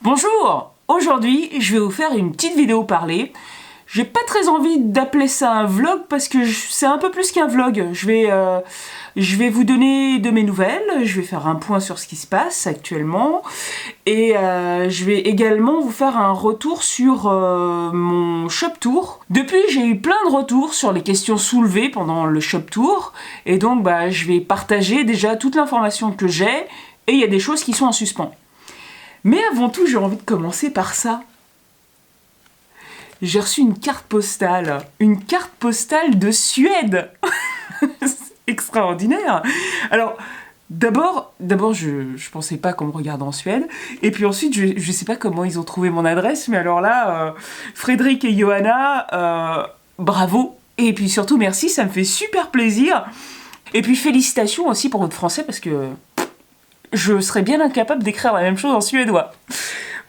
Bonjour! Aujourd'hui, je vais vous faire une petite vidéo parlée. J'ai pas très envie d'appeler ça un vlog parce que c'est un peu plus qu'un vlog. Je vais vous donner de mes nouvelles, je vais faire un point sur ce qui se passe actuellement et je vais également vous faire un retour sur mon shop tour. Depuis, j'ai eu plein de retours sur les questions soulevées pendant le shop tour et donc je vais partager déjà toute l'information que j'ai et il y a des choses qui sont en suspens. Mais avant tout, j'ai envie de commencer par ça. J'ai reçu une carte postale de Suède. C'est extraordinaire. Alors, d'abord, je pensais pas qu'on me regarde en Suède. Et puis ensuite, je sais pas comment ils ont trouvé mon adresse, mais alors là, Frédéric et Johanna, bravo. Et puis surtout, merci, ça me fait super plaisir. Et puis félicitations aussi pour votre français, parce que je serais bien incapable d'écrire la même chose en suédois.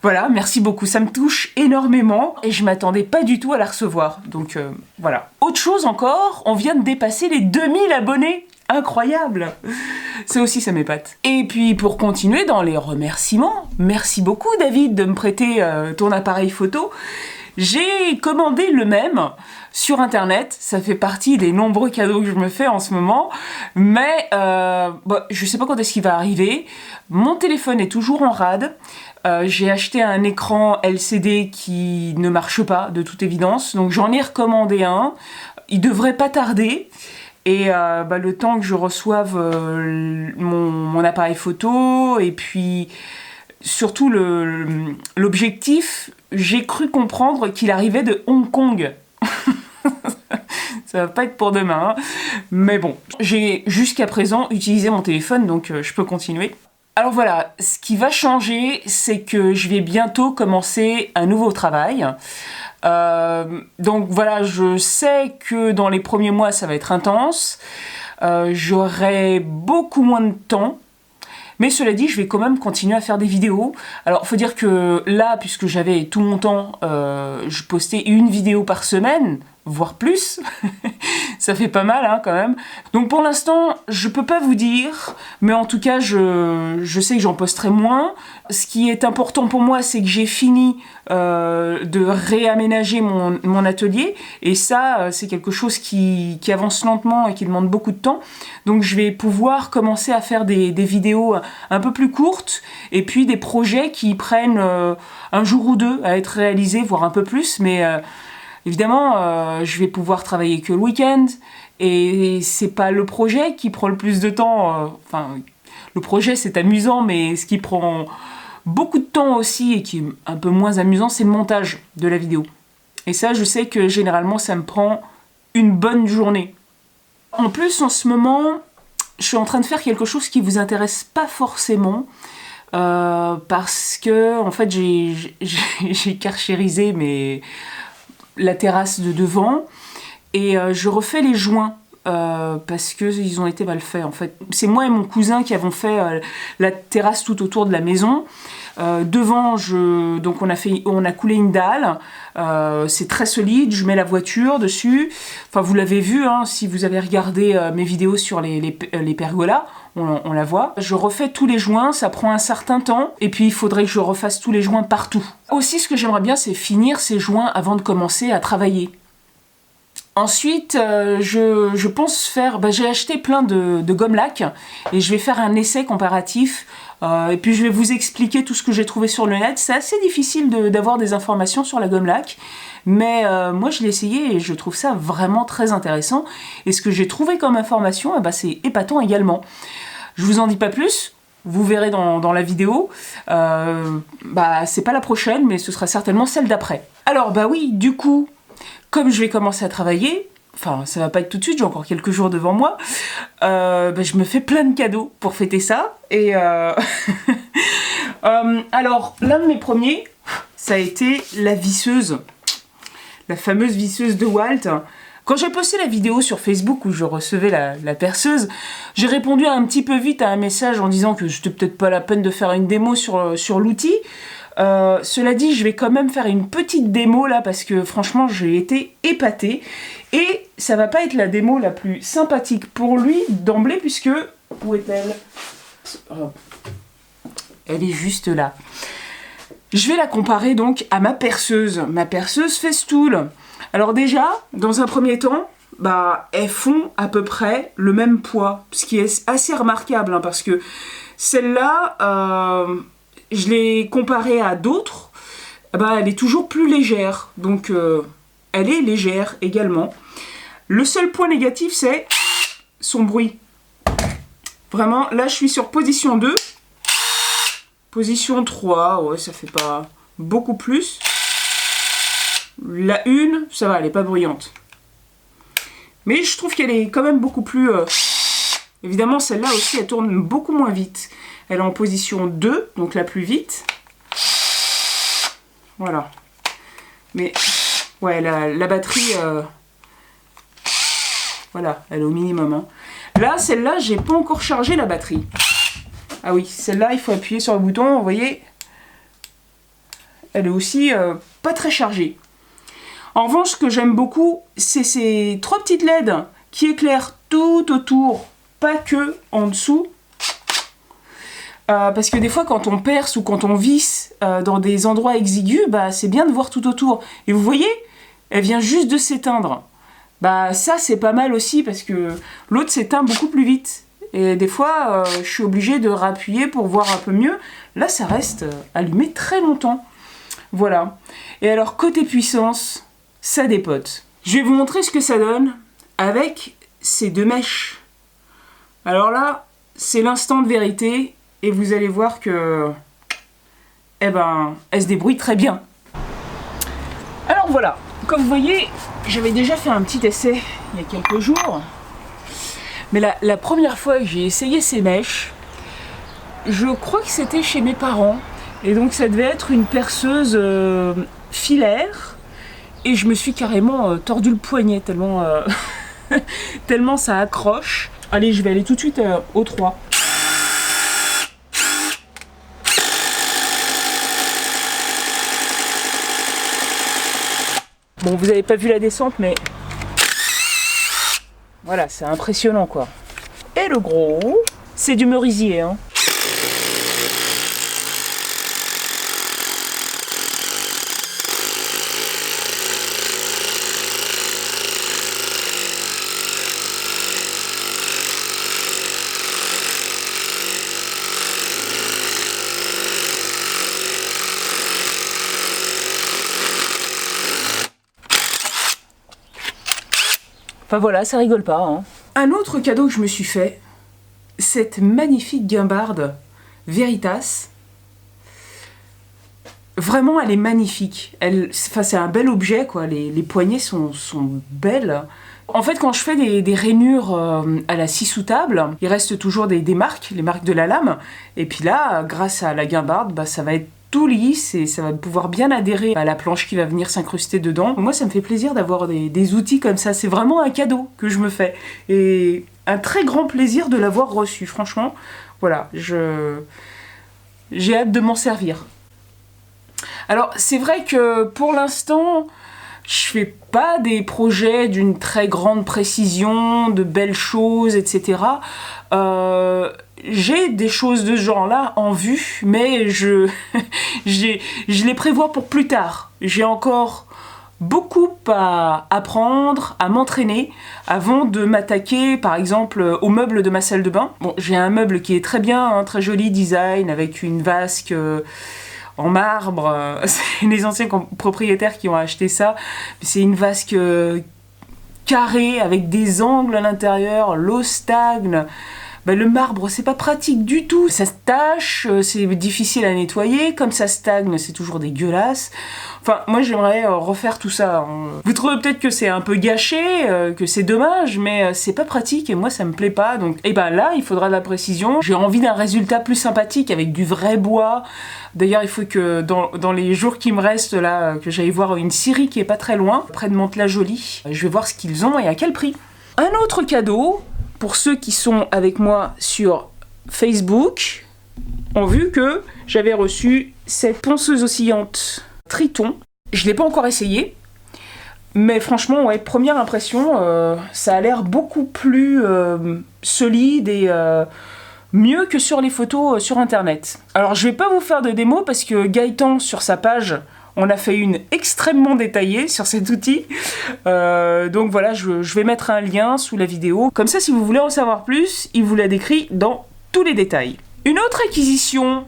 Voilà, merci beaucoup, ça me touche énormément et je m'attendais pas du tout à la recevoir. Donc voilà. Autre chose encore, on vient de dépasser les 2000 abonnés. Incroyable! Ça aussi, ça m'épate. Et puis pour continuer dans les remerciements, merci beaucoup David de me prêter ton appareil photo. J'ai commandé le même sur internet, ça fait partie des nombreux cadeaux que je me fais en ce moment, mais je sais pas quand est-ce qu'il va arriver. Mon téléphone est toujours en rade, j'ai acheté un écran LCD qui ne marche pas de toute évidence, donc j'en ai recommandé un, il devrait pas tarder. Et le temps que je reçoive mon appareil photo, et puis surtout l'objectif, j'ai cru comprendre qu'il arrivait de Hong Kong. Ça va pas être pour demain, hein. Mais bon, j'ai jusqu'à présent utilisé mon téléphone, donc je peux continuer. Alors voilà, ce qui va changer, c'est que je vais bientôt commencer un nouveau travail. Donc voilà, je sais que dans les premiers mois, ça va être intense. J'aurai beaucoup moins de temps. Mais cela dit, je vais quand même continuer à faire des vidéos. Alors, il faut dire que là, puisque j'avais tout mon temps, je postais une vidéo par semaine, voire plus. Ça fait pas mal, hein, quand même. Donc pour l'instant, je peux pas vous dire, mais en tout cas, je sais que j'en posterai moins. Ce qui est important pour moi, c'est que j'ai fini de réaménager mon atelier. Et ça, c'est quelque chose qui avance lentement et qui demande beaucoup de temps. Donc je vais pouvoir commencer à faire des vidéos un peu plus courtes. Et puis des projets qui prennent un jour ou deux à être réalisés, voire un peu plus. Mais évidemment, je vais pouvoir travailler que le week-end. Et c'est pas le projet qui prend le plus de temps. Le projet, c'est amusant, mais ce qui prend beaucoup de temps aussi et qui est un peu moins amusant, c'est le montage de la vidéo. Et ça, je sais que généralement, ça me prend une bonne journée. En plus, en ce moment, je suis en train de faire quelque chose qui vous intéresse pas forcément, parce que, en fait, j'ai karchérisé la terrasse de devant, et je refais les joints. Parce qu'ils ont été mal faits en fait. C'est moi et mon cousin qui avons fait la terrasse tout autour de la maison. Devant, donc on a coulé une dalle. C'est très solide. Je mets la voiture dessus. Enfin, vous l'avez vu, hein, si vous avez regardé mes vidéos sur les pergolas, on la voit. Je refais tous les joints. Ça prend un certain temps. Et puis, il faudrait que je refasse tous les joints partout. Aussi, ce que j'aimerais bien, c'est finir ces joints avant de commencer à travailler. Ensuite, je pense faire... j'ai acheté plein de gomme lac et je vais faire un essai comparatif. Et puis je vais vous expliquer tout ce que j'ai trouvé sur le net. C'est assez difficile d'avoir des informations sur la gomme lac. Mais moi, je l'ai essayé et je trouve ça vraiment très intéressant. Et ce que j'ai trouvé comme information, c'est épatant également. Je vous en dis pas plus. Vous verrez dans la vidéo. C'est pas la prochaine, mais ce sera certainement celle d'après. Alors, oui, du coup... Comme je vais commencer à travailler, enfin ça va pas être tout de suite, j'ai encore quelques jours devant moi, je me fais plein de cadeaux pour fêter ça. Et alors l'un de mes premiers, ça a été la visseuse, la fameuse visseuse de Walt. Quand j'ai posté la vidéo sur Facebook où je recevais la perceuse, j'ai répondu un petit peu vite à un message en disant que c'était peut-être pas la peine de faire une démo sur l'outil. Cela dit, je vais quand même faire une petite démo là parce que franchement j'ai été épatée et ça va pas être la démo la plus sympathique pour lui d'emblée puisque... Où est-elle ? Elle est juste là. Je vais la comparer donc à ma perceuse Festool. Alors déjà, dans un premier temps, elles font à peu près le même poids, ce qui est assez remarquable, hein, parce que celle-là, je l'ai comparée à d'autres, elle est toujours plus légère, donc elle est légère également. Le seul point négatif, c'est son bruit. Vraiment, là je suis sur position 2, position 3, ouais, ça fait pas beaucoup plus. La 1, ça va, elle est pas bruyante. Mais je trouve qu'elle est quand même beaucoup plus... Évidemment, celle-là aussi, elle tourne beaucoup moins vite. Elle est en position 2, donc la plus vite. Voilà. Mais, ouais, la batterie... Voilà, elle est au minimum. Hein. Là, celle-là, j'ai pas encore chargé la batterie. Ah oui, celle-là, il faut appuyer sur le bouton. Vous voyez, elle est aussi pas très chargée. En revanche, ce que j'aime beaucoup, c'est ces 3 petites LED qui éclairent tout autour, pas que en dessous. Parce que des fois, quand on perce ou quand on visse dans des endroits exigus, c'est bien de voir tout autour. Et vous voyez, elle vient juste de s'éteindre. Ça, c'est pas mal aussi, parce que l'autre s'éteint beaucoup plus vite. Et des fois, je suis obligée de rappuyer pour voir un peu mieux. Là, ça reste allumé très longtemps. Voilà. Et alors, côté puissance... ça dépote. Je vais vous montrer ce que ça donne avec ces 2 mèches. Alors là, c'est l'instant de vérité et vous allez voir que, elle se débrouille très bien. Alors voilà, comme vous voyez, j'avais déjà fait un petit essai il y a quelques jours. Mais la première fois que j'ai essayé ces mèches, je crois que c'était chez mes parents. Et donc ça devait être une perceuse filaire. Et je me suis carrément tordu le poignet tellement, tellement ça accroche. Allez, je vais aller tout de suite au 3. Bon, vous n'avez pas vu la descente, mais voilà, c'est impressionnant quoi. Et le gros, c'est du merisier, hein. Enfin voilà, ça rigole pas. Hein. Un autre cadeau que je me suis fait, cette magnifique guimbarde Veritas. Vraiment, elle est magnifique. C'est un bel objet, quoi. Les poignées sont belles. En fait, quand je fais des rainures à la scie sous table, il reste toujours des marques, les marques de la lame. Et puis là, grâce à la guimbarde, ça va être tout lisse et ça va pouvoir bien adhérer à la planche qui va venir s'incruster dedans. Moi, ça me fait plaisir d'avoir des outils comme ça. C'est vraiment un cadeau que je me fais. Et un très grand plaisir de l'avoir reçu. Franchement, voilà, j'ai hâte de m'en servir. Alors, c'est vrai que pour l'instant, je fais pas des projets d'une très grande précision, de belles choses, etc. J'ai des choses de ce genre-là en vue, mais je les prévois pour plus tard. J'ai encore beaucoup à apprendre, à m'entraîner, avant de m'attaquer, par exemple, au meuble de ma salle de bain. Bon, j'ai un meuble qui est très bien, hein, très joli design, avec une vasque... en marbre, c'est les anciens propriétaires qui ont acheté ça. C'est une vasque carrée avec des angles à l'intérieur, l'eau stagne. Le marbre, c'est pas pratique du tout. Ça se tache, c'est difficile à nettoyer. Comme ça stagne, c'est toujours dégueulasse. Enfin, moi, j'aimerais refaire tout ça. Vous trouvez peut-être que c'est un peu gâché, que c'est dommage, mais c'est pas pratique et moi, ça me plaît pas. Donc, là, il faudra de la précision. J'ai envie d'un résultat plus sympathique avec du vrai bois. D'ailleurs, il faut que dans les jours qui me restent, là, que j'aille voir une scierie qui est pas très loin, près de Mantes-la-Jolie. Je vais voir ce qu'ils ont et à quel prix. Un autre cadeau... Pour ceux qui sont avec moi sur Facebook, ont vu que j'avais reçu cette ponceuse oscillante Triton. Je ne l'ai pas encore essayé, mais franchement, ouais, première impression, ça a l'air beaucoup plus solide et mieux que sur les photos sur internet. Alors je vais pas vous faire de démo parce que Gaëtan sur sa page on a fait une extrêmement détaillée sur cet outil. Donc voilà, je vais mettre un lien sous la vidéo. Comme ça, si vous voulez en savoir plus, il vous l'a décrit dans tous les détails. Une autre acquisition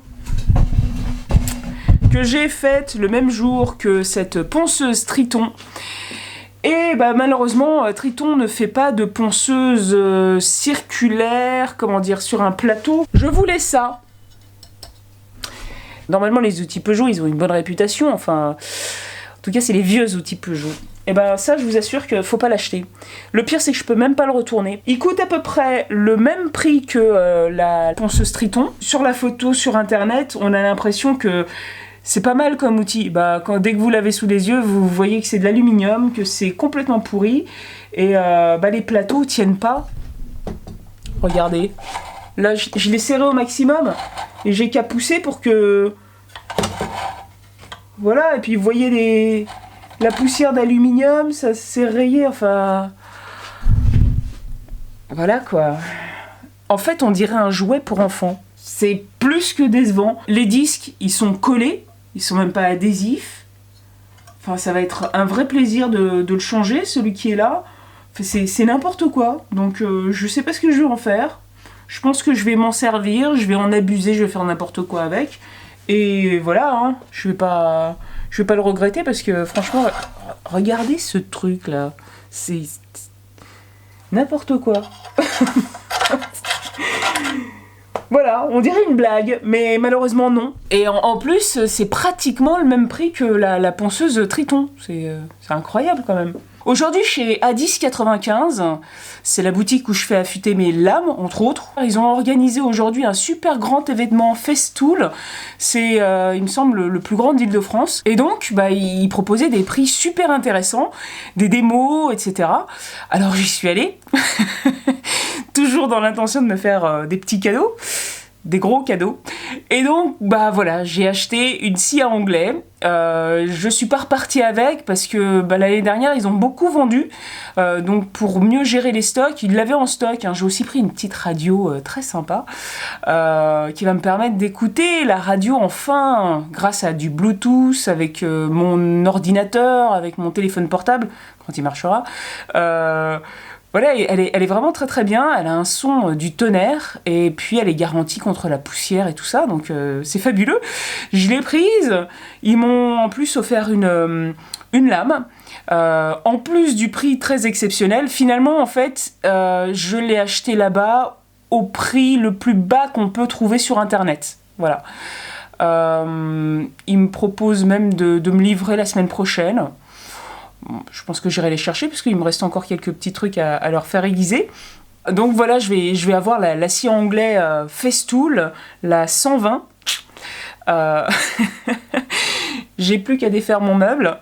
que j'ai faite le même jour que cette ponceuse Triton. Et bah, malheureusement, Triton ne fait pas de ponceuse circulaire, comment dire, sur un plateau. Je voulais ça. Normalement, les outils Peugeot, ils ont une bonne réputation. Enfin, en tout cas, c'est les vieux outils Peugeot. Et ben ça, je vous assure qu'il faut pas l'acheter. Le pire, c'est que je peux même pas le retourner. Il coûte à peu près le même prix que la ponceuse Triton. Sur la photo, sur Internet, on a l'impression que c'est pas mal comme outil. Bah, dès que vous l'avez sous les yeux, vous voyez que c'est de l'aluminium, que c'est complètement pourri. Et les plateaux tiennent pas. Regardez. Là, je l'ai serré au maximum. Et j'ai qu'à pousser pour que... Voilà, et puis vous voyez la poussière d'aluminium, ça s'est rayé, enfin... Voilà quoi. En fait, on dirait un jouet pour enfants. C'est plus que décevant. Les disques, ils sont collés, ils sont même pas adhésifs. Enfin, ça va être un vrai plaisir de le changer, celui qui est là. Enfin, c'est n'importe quoi. Donc, je sais pas ce que je vais en faire. Je pense que je vais m'en servir, je vais en abuser, je vais faire n'importe quoi avec. Et voilà, hein, je vais pas le regretter parce que franchement, regardez ce truc là. C'est n'importe quoi. Voilà, on dirait une blague, mais malheureusement non. Et en plus, c'est pratiquement le même prix que la ponceuse Triton. C'est incroyable quand même. Aujourd'hui, chez Addis 95, c'est la boutique où je fais affûter mes lames, entre autres. Ils ont organisé aujourd'hui un super grand événement Festool. C'est, il me semble, le plus grand d'Île-de-France. Et donc, ils proposaient des prix super intéressants, des démos, etc. Alors, j'y suis allée. Toujours dans l'intention de me faire des petits cadeaux. Des gros cadeaux. Et donc, voilà, j'ai acheté une scie à onglet. Je suis pas repartie avec parce que l'année dernière, ils ont beaucoup vendu. Donc, pour mieux gérer les stocks, ils l'avaient en stock. Hein. J'ai aussi pris une petite radio très sympa qui va me permettre d'écouter la radio enfin grâce à du Bluetooth avec mon ordinateur, avec mon téléphone portable quand il marchera. Voilà, elle est vraiment très très bien, elle a un son du tonnerre, et puis elle est garantie contre la poussière et tout ça, donc c'est fabuleux. Je l'ai prise, ils m'ont en plus offert une lame, en plus du prix très exceptionnel. Finalement, en fait, je l'ai acheté là-bas au prix le plus bas qu'on peut trouver sur Internet. Voilà. Ils me proposent même de me livrer la semaine prochaine. Je pense que j'irai les chercher puisqu'il me reste encore quelques petits trucs à leur faire aiguiser. Donc voilà, je vais avoir la scie en onglet Festool, la 120. J'ai plus qu'à défaire mon meuble,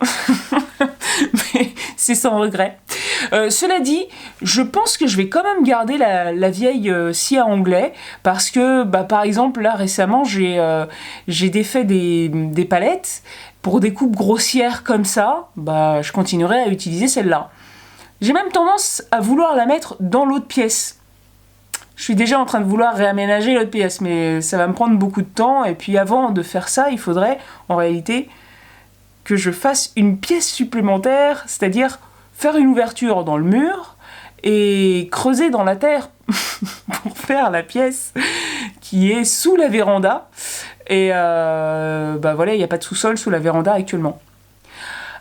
mais c'est sans regret. Cela dit, je pense que je vais quand même garder la vieille scie à onglet parce que, par exemple, là récemment, j'ai défait des palettes. Pour des coupes grossières comme ça, je continuerai à utiliser celle-là. J'ai même tendance à vouloir la mettre dans l'autre pièce. Je suis déjà en train de vouloir réaménager l'autre pièce, mais ça va me prendre beaucoup de temps. Et puis avant de faire ça, il faudrait en réalité que je fasse une pièce supplémentaire, c'est-à-dire faire une ouverture dans le mur et creuser dans la terre pour faire la pièce qui est sous la véranda. Et voilà, il n'y a pas de sous-sol sous la véranda actuellement.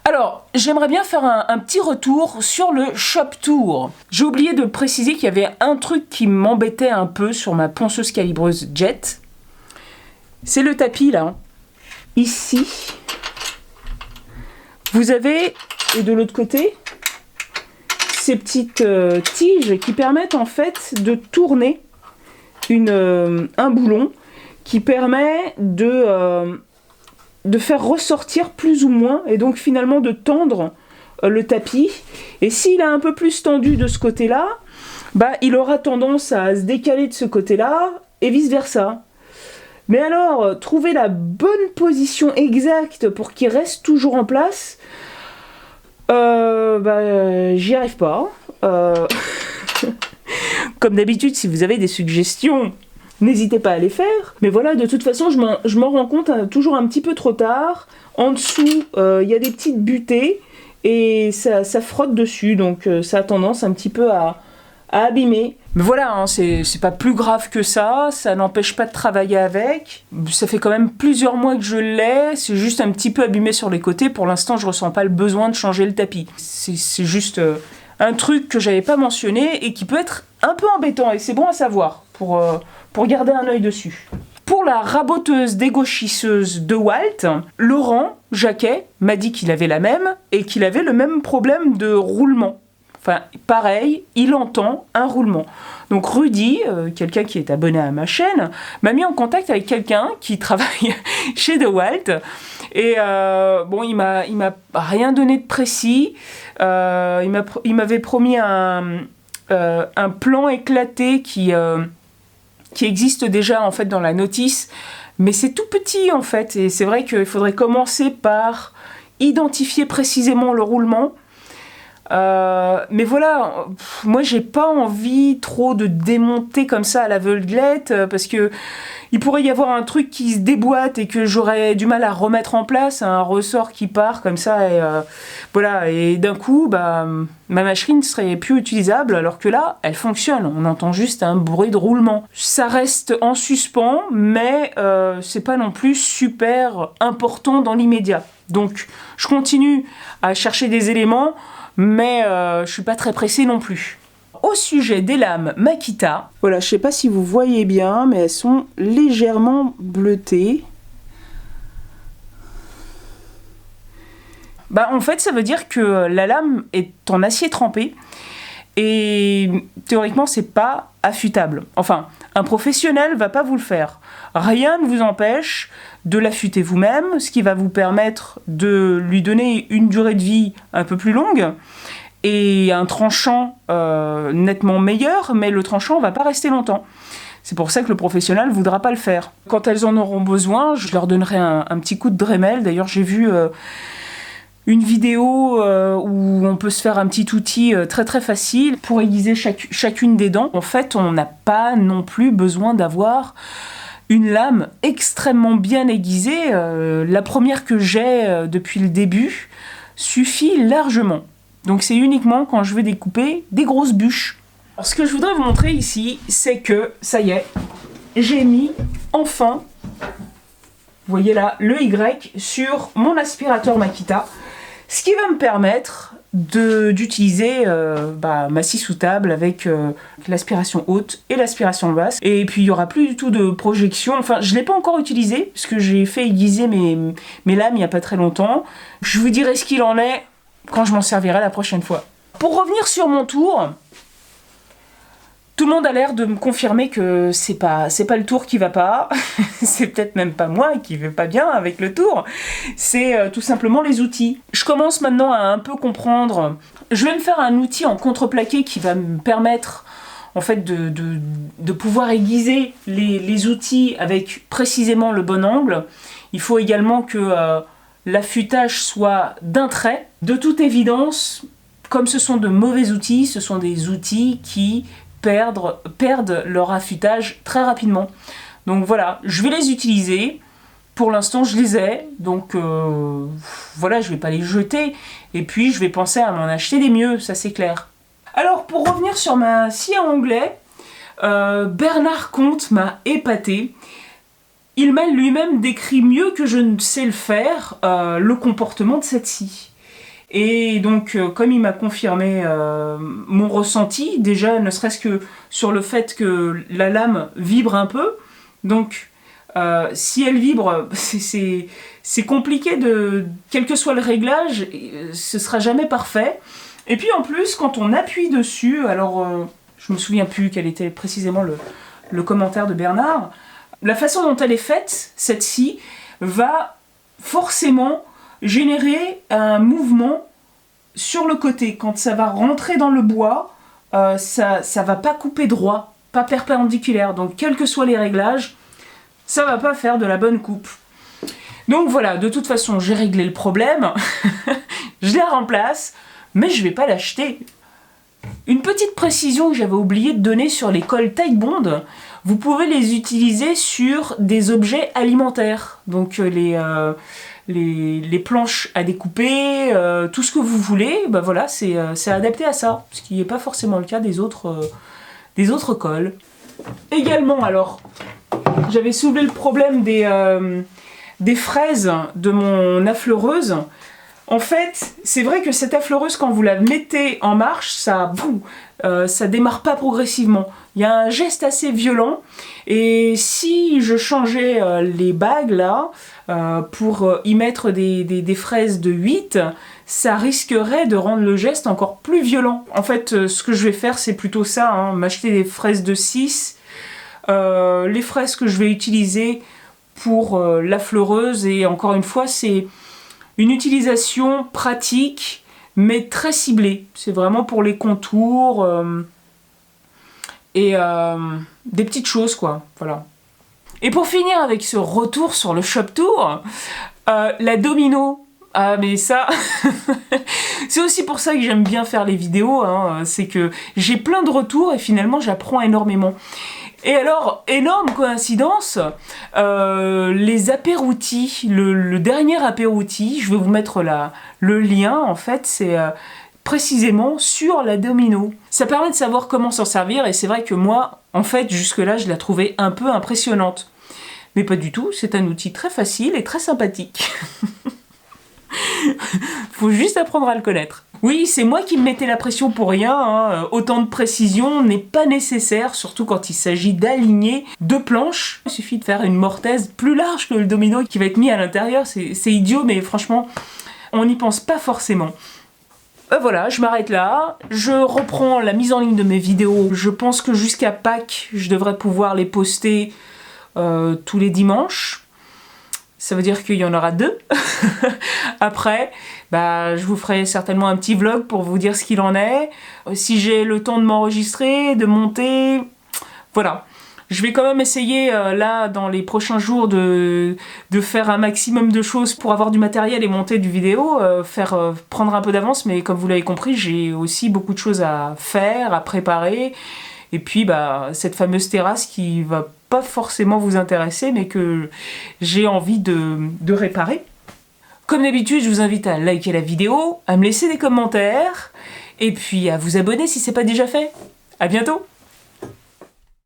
Alors, j'aimerais bien faire un petit retour sur le shop tour. J'ai oublié de préciser qu'il y avait un truc qui m'embêtait un peu sur ma ponceuse calibreuse Jet. C'est le tapis là. Ici, vous avez, et de l'autre côté, ces petites tiges qui permettent en fait de tourner un boulon qui permet de faire ressortir plus ou moins, et donc finalement de tendre le tapis. Et s'il est un peu plus tendu de ce côté-là, il aura tendance à se décaler de ce côté-là, et vice-versa. Mais alors, trouver la bonne position exacte pour qu'il reste toujours en place, j'y arrive pas. Comme d'habitude, si vous avez des suggestions, n'hésitez pas à les faire. Mais voilà, de toute façon, je m'en rends compte toujours un petit peu trop tard. En dessous, il y a des petites butées et ça frotte dessus, donc ça a tendance un petit peu à abîmer. Mais voilà, hein, c'est pas plus grave que ça n'empêche pas de travailler avec. Ça fait quand même plusieurs mois que je l'ai, c'est juste un petit peu abîmé sur les côtés. Pour l'instant, je ressens pas le besoin de changer le tapis. C'est juste un truc que j'avais pas mentionné et qui peut être un peu embêtant, et c'est bon à savoir pour garder un œil dessus. Pour la raboteuse dégauchisseuse de Walt, Laurent Jacquet m'a dit qu'il avait la même et qu'il avait le même problème de roulement. Enfin, pareil, il entend un roulement. Donc Rudy, quelqu'un qui est abonné à ma chaîne, m'a mis en contact avec quelqu'un qui travaille chez DeWalt. Et bon, il m'a rien donné de précis. Il m'avait promis un plan éclaté qui existe déjà en fait dans la notice. Mais c'est tout petit en fait. Et c'est vrai qu'il faudrait commencer par identifier précisément le roulement. Mais voilà, moi j'ai pas envie trop de démonter comme ça à l'aveuglette, parce que il pourrait y avoir un truc qui se déboîte et que j'aurais du mal à remettre en place, un ressort qui part comme ça, et voilà, et d'un coup ma machine serait plus utilisable, alors que là elle fonctionne, on entend juste un bruit de roulement. Ça reste en suspens, mais c'est pas non plus super important dans l'immédiat, donc je continue à chercher des éléments, mais je suis pas très pressée non plus. Au sujet des lames Makita, voilà, je sais pas si vous voyez bien, mais elles sont légèrement bleutées. En fait, ça veut dire que la lame est en acier trempé et théoriquement, c'est pas affûtable. Enfin, un professionnel va pas vous le faire. Rien ne vous empêche de l'affûter vous-même, ce qui va vous permettre de lui donner une durée de vie un peu plus longue et un tranchant nettement meilleur, mais le tranchant va pas rester longtemps. C'est pour ça que le professionnel ne voudra pas le faire. Quand elles en auront besoin, je leur donnerai un petit coup de Dremel. D'ailleurs, j'ai vu une vidéo où on peut se faire un petit outil très très facile pour aiguiser chacune des dents. En fait, on n'a pas non plus besoin d'avoir une lame extrêmement bien aiguisée. La première que j'ai depuis le début suffit largement. Donc c'est uniquement quand je vais découper des grosses bûches. Alors, ce que je voudrais vous montrer ici, c'est que, ça y est, j'ai mis enfin, vous voyez là, le Y sur mon aspirateur Makita, ce qui va me permettre d'utiliser ma scie sous table avec l'aspiration haute et l'aspiration basse. Et puis il n'y aura plus du tout de projection. Enfin, je ne l'ai pas encore utilisé, parce que j'ai fait aiguiser mes lames il n'y a pas très longtemps. Je vous dirai ce qu'il en est quand je m'en servirai la prochaine fois. Pour revenir sur mon tour, tout le monde a l'air de me confirmer que c'est pas le tour qui va pas, c'est peut-être même pas moi qui vais pas bien avec le tour, c'est tout simplement les outils. Je commence maintenant à un peu comprendre. Je vais me faire un outil en contreplaqué qui va me permettre en fait de pouvoir aiguiser les outils avec précisément le bon angle. Il faut également que l'affûtage soit d'un trait. De toute évidence, comme ce sont de mauvais outils, ce sont des outils qui perdent leur affûtage très rapidement. Donc voilà, je vais les utiliser. Pour l'instant, je les ai, donc voilà, je vais pas les jeter. Et puis, je vais penser à m'en acheter des mieux, ça c'est clair. Alors, pour revenir sur ma scie à onglet, Bernard Comte m'a épaté. Il m'a lui-même décrit mieux que je ne sais le faire le comportement de cette scie. Et donc, comme il m'a confirmé mon ressenti, déjà ne serait-ce que sur le fait que la lame vibre un peu, donc si elle vibre, c'est compliqué quel que soit le réglage, ce sera jamais parfait. Et puis en plus, quand on appuie dessus, alors je me souviens plus quel était précisément le commentaire de Bernard, la façon dont elle est faite, cette scie, va forcément générer un mouvement sur le côté. Quand ça va rentrer dans le bois, ça va pas couper droit, pas perpendiculaire. Donc quels que soient les réglages, ça va pas faire de la bonne coupe. Donc voilà, de toute façon, j'ai réglé le problème. Je la remplace, mais je vais pas l'acheter. Une petite précision que j'avais oublié de donner sur les cols Titebond. vous pouvez les utiliser sur des objets alimentaires. Donc les planches à découper, tout ce que vous voulez, bah voilà, c'est adapté à ça, ce qui n'est pas forcément le cas des autres cols. Également, alors, j'avais soulevé le problème des fraises de mon affleureuse. En fait, c'est vrai que cette affleureuse, quand vous la mettez en marche, ça démarre pas progressivement. Il y a un geste assez violent, et si je changeais les bagues là, pour y mettre des fraises de 8, ça risquerait de rendre le geste encore plus violent. En fait, ce que je vais faire, c'est plutôt ça, hein, m'acheter des fraises de 6, les fraises que je vais utiliser pour l'affleureuse, et encore une fois, c'est une utilisation pratique, mais très ciblée. C'est vraiment pour les contours et des petites choses, quoi. Voilà. Et pour finir avec ce retour sur le shop tour, la domino. Ah mais ça, c'est aussi pour ça que j'aime bien faire les vidéos, hein, c'est que j'ai plein de retours et finalement j'apprends énormément. Et alors, énorme coïncidence, les apéroutis, le dernier apérouti, je vais vous mettre le lien, en fait, c'est précisément sur la domino. Ça permet de savoir comment s'en servir, et c'est vrai que moi, en fait, jusque-là, je la trouvais un peu impressionnante. Mais pas du tout, c'est un outil très facile et très sympathique. Faut juste apprendre à le connaître. Oui, c'est moi qui me mettais la pression pour rien, hein. Autant de précision n'est pas nécessaire, surtout quand il s'agit d'aligner deux planches. Il suffit de faire une mortaise plus large que le domino qui va être mis à l'intérieur. C'est idiot, mais franchement, on n'y pense pas forcément. Voilà, je m'arrête là. Je reprends la mise en ligne de mes vidéos. Je pense que jusqu'à Pâques, je devrais pouvoir les poster tous les dimanches. Ça veut dire qu'il y en aura 2. Après, bah, je vous ferai certainement un petit vlog pour vous dire ce qu'il en est. Si j'ai le temps de m'enregistrer, de monter, voilà. Je vais quand même essayer, là, dans les prochains jours, de faire un maximum de choses pour avoir du matériel et monter du vidéo, prendre un peu d'avance, mais comme vous l'avez compris, j'ai aussi beaucoup de choses à faire, à préparer. Et puis, bah, cette fameuse terrasse qui va pas forcément vous intéresser, mais que j'ai envie de réparer. Comme d'habitude, je vous invite à liker la vidéo, à me laisser des commentaires, et puis à vous abonner si c'est pas déjà fait. À bientôt!